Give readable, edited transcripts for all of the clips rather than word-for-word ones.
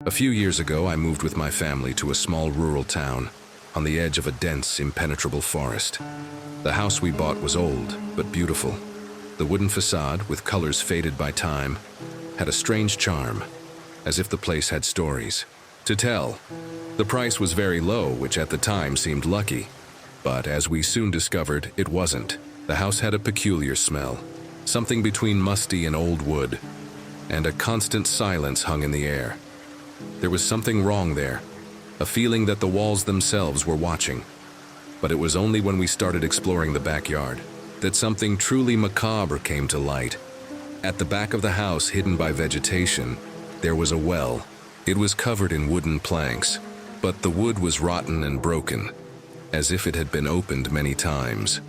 A few years ago, I moved with my family to a small rural town on the edge of a dense, impenetrable forest. The house we bought was old, but beautiful. The wooden facade, with colors faded by time, had a strange charm, as if the place had stories to tell. The price was very low, which at the time seemed lucky, but as we soon discovered, it wasn't. The house had a peculiar smell, something between musty and old wood, and a constant silence hung in the air. There was something wrong there, a feeling that the walls themselves were watching. But it was only when we started exploring the backyard that something truly macabre came to light. At the back of the house, hidden by vegetation, there was a well. It was covered in wooden planks, but the wood was rotten and broken, as if it had been opened many times.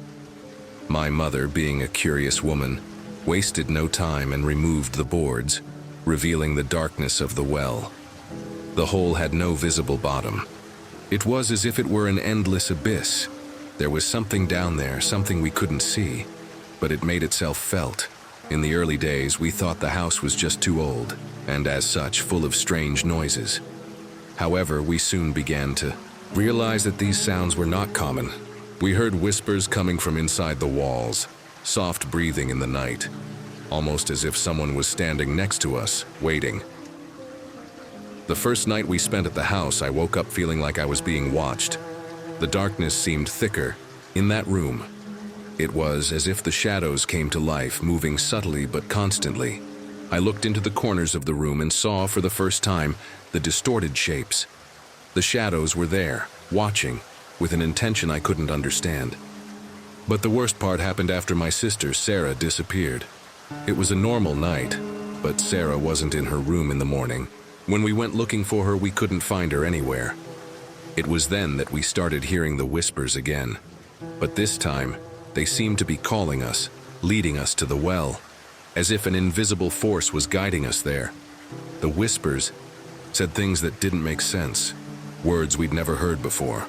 My mother, being a curious woman, wasted no time and removed the boards, revealing the darkness of the well. The hole had no visible bottom. It was as if it were an endless abyss. There was something down there, something we couldn't see, but it made itself felt. In the early days, we thought the house was just too old, and as such, full of strange noises. However, we soon began to realize that these sounds were not common. We heard whispers coming from inside the walls, soft breathing in the night, almost as if someone was standing next to us, waiting. The first night we spent at the house, I woke up feeling like I was being watched. The darkness seemed thicker in that room. It was as if the shadows came to life, moving subtly but constantly. I looked into the corners of the room and saw for the first time the distorted shapes. The shadows were there, watching, with an intention I couldn't understand. But the worst part happened after my sister, Sarah, disappeared. It was a normal night, but Sarah wasn't in her room in the morning. When we went looking for her, we couldn't find her anywhere. It was then that we started hearing the whispers again. But this time, they seemed to be calling us, leading us to the well, as if an invisible force was guiding us there. The whispers said things that didn't make sense, words we'd never heard before.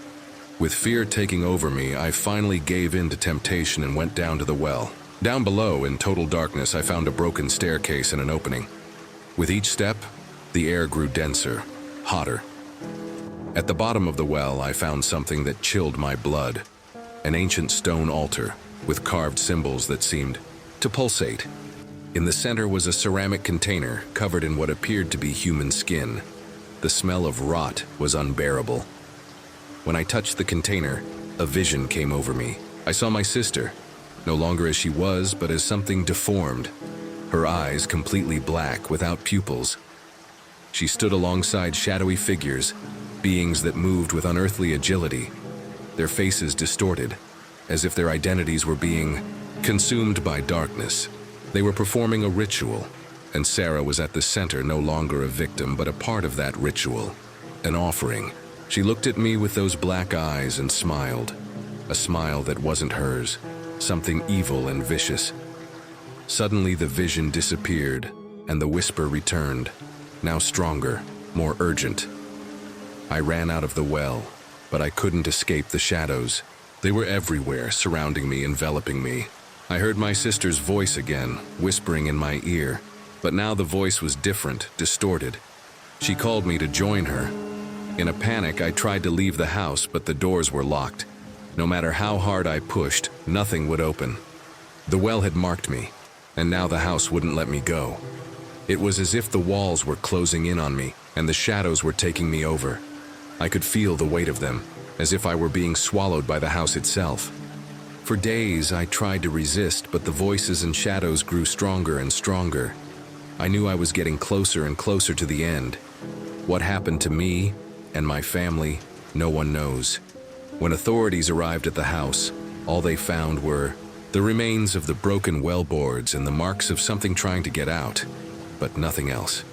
With fear taking over me, I finally gave in to temptation and went down to the well. Down below, in total darkness, I found a broken staircase and an opening. With each step, the air grew denser, hotter. At the bottom of the well, I found something that chilled my blood. An ancient stone altar with carved symbols that seemed to pulsate. In the center was a ceramic container covered in what appeared to be human skin. The smell of rot was unbearable. When I touched the container, a vision came over me. I saw my sister, no longer as she was, but as something deformed. Her eyes completely black, without pupils. She stood alongside shadowy figures, beings that moved with unearthly agility, their faces distorted, as if their identities were being consumed by darkness. They were performing a ritual, and Sarah was at the center, no longer a victim, but a part of that ritual, an offering. She looked at me with those black eyes and smiled, a smile that wasn't hers, something evil and vicious. Suddenly the vision disappeared, and the whisper returned, now stronger, more urgent. I ran out of the well, but I couldn't escape the shadows. They were everywhere, surrounding me, enveloping me. I heard my sister's voice again, whispering in my ear, but now the voice was different, distorted. She called me to join her. In a panic, I tried to leave the house, but the doors were locked. No matter how hard I pushed, nothing would open. The well had marked me, and now the house wouldn't let me go. It was as if the walls were closing in on me, and the shadows were taking me over. I could feel the weight of them, as if I were being swallowed by the house itself. For days, I tried to resist, but the voices and shadows grew stronger and stronger. I knew I was getting closer and closer to the end. What happened to me and my family, no one knows. When authorities arrived at the house, all they found were the remains of the broken well boards and the marks of something trying to get out, but nothing else.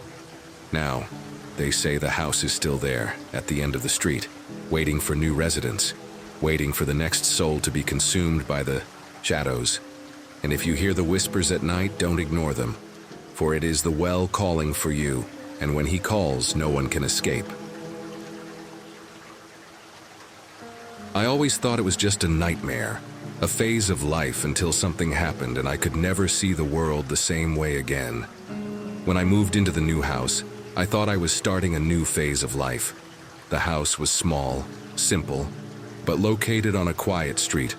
Now, they say the house is still there, at the end of the street, waiting for new residents, waiting for the next soul to be consumed by the shadows. And if you hear the whispers at night, don't ignore them, for it is the well calling for you, and when he calls, no one can escape. I always thought it was just a nightmare, a phase of life until something happened and I could never see the world the same way again. When I moved into the new house, I thought I was starting a new phase of life. The house was small, simple, but located on a quiet street,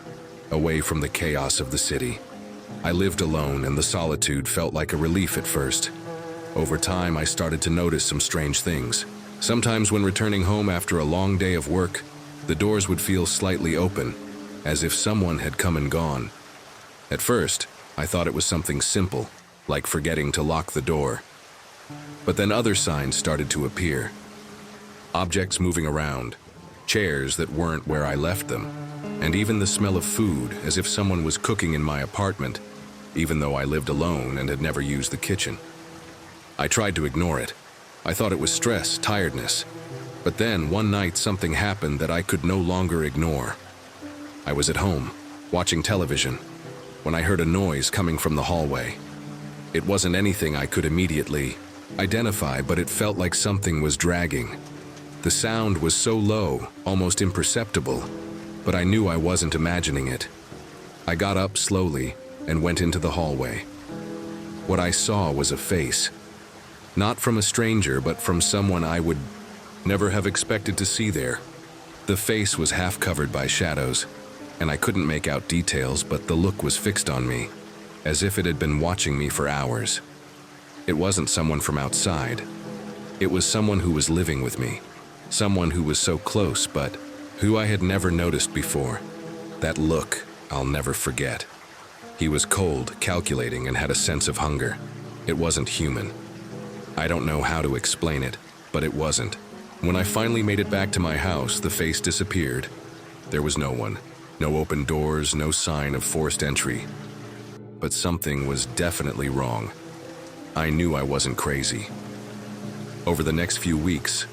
away from the chaos of the city. I lived alone, and the solitude felt like a relief at first. Over time, I started to notice some strange things. Sometimes when returning home after a long day of work, the doors would feel slightly open, as if someone had come and gone. At first, I thought it was something simple, like forgetting to lock the door. But then other signs started to appear. Objects moving around, chairs that weren't where I left them, and even the smell of food, as if someone was cooking in my apartment, even though I lived alone and had never used the kitchen. I tried to ignore it. I thought it was stress, tiredness. But then, one night, something happened that I could no longer ignore. I was at home, watching television, when I heard a noise coming from the hallway. It wasn't anything I could immediately identify, but it felt like something was dragging. The sound was so low, almost imperceptible, but I knew I wasn't imagining it. I got up slowly and went into the hallway. What I saw was a face. Not from a stranger, but from someone I would never have expected to see there. The face was half covered by shadows, and I couldn't make out details, but the look was fixed on me, as if it had been watching me for hours. It wasn't someone from outside. It was someone who was living with me, someone who was so close, but who I had never noticed before. That look I'll never forget. He was cold, calculating, and had a sense of hunger. It wasn't human. I don't know how to explain it, but it wasn't. When I finally made it back to my house, the face disappeared. There was no one. No open doors, no sign of forced entry. But something was definitely wrong. I knew I wasn't crazy. Over the next few weeks,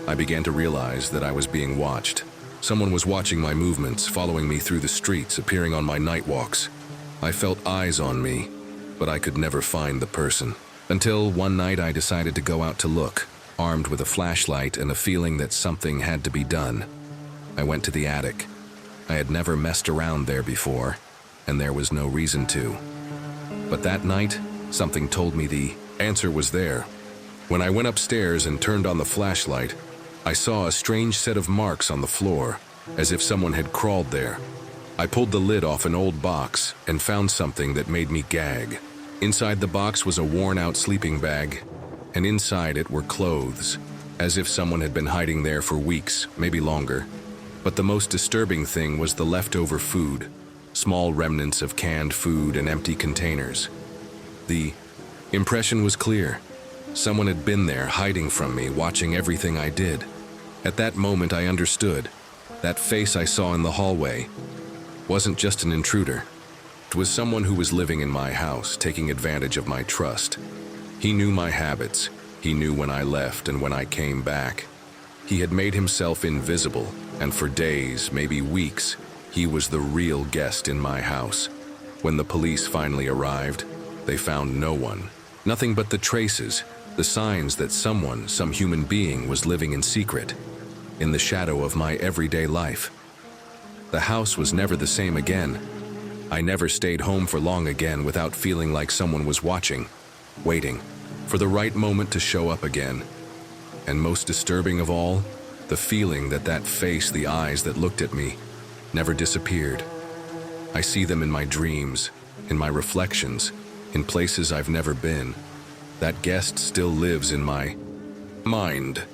I began to realize that I was being watched. Someone was watching my movements, following me through the streets, appearing on my night walks. I felt eyes on me, but I could never find the person. Until one night I decided to go out to look, armed with a flashlight and a feeling that something had to be done. I went to the attic. I had never messed around there before, and there was no reason to. But that night, something told me the answer was there. When I went upstairs and turned on the flashlight, I saw a strange set of marks on the floor, as if someone had crawled there. I pulled the lid off an old box and found something that made me gag. Inside the box was a worn-out sleeping bag, and inside it were clothes, as if someone had been hiding there for weeks, maybe longer. But the most disturbing thing was the leftover food, small remnants of canned food and empty containers. The impression was clear. Someone had been there, hiding from me, watching everything I did. At that moment I understood. That face I saw in the hallway wasn't just an intruder. It was someone who was living in my house, taking advantage of my trust. He knew my habits. He knew when I left and when I came back. He had made himself invisible, and for days, maybe weeks, he was the real guest in my house. When the police finally arrived, they found no one. Nothing but the traces, the signs that someone, some human being, was living in secret, in the shadow of my everyday life. The house was never the same again. I never stayed home for long again without feeling like someone was watching, waiting for the right moment to show up again. And most disturbing of all, the feeling that that face, the eyes that looked at me, never disappeared. I see them in my dreams, in my reflections, in places I've never been. That guest still lives in my mind.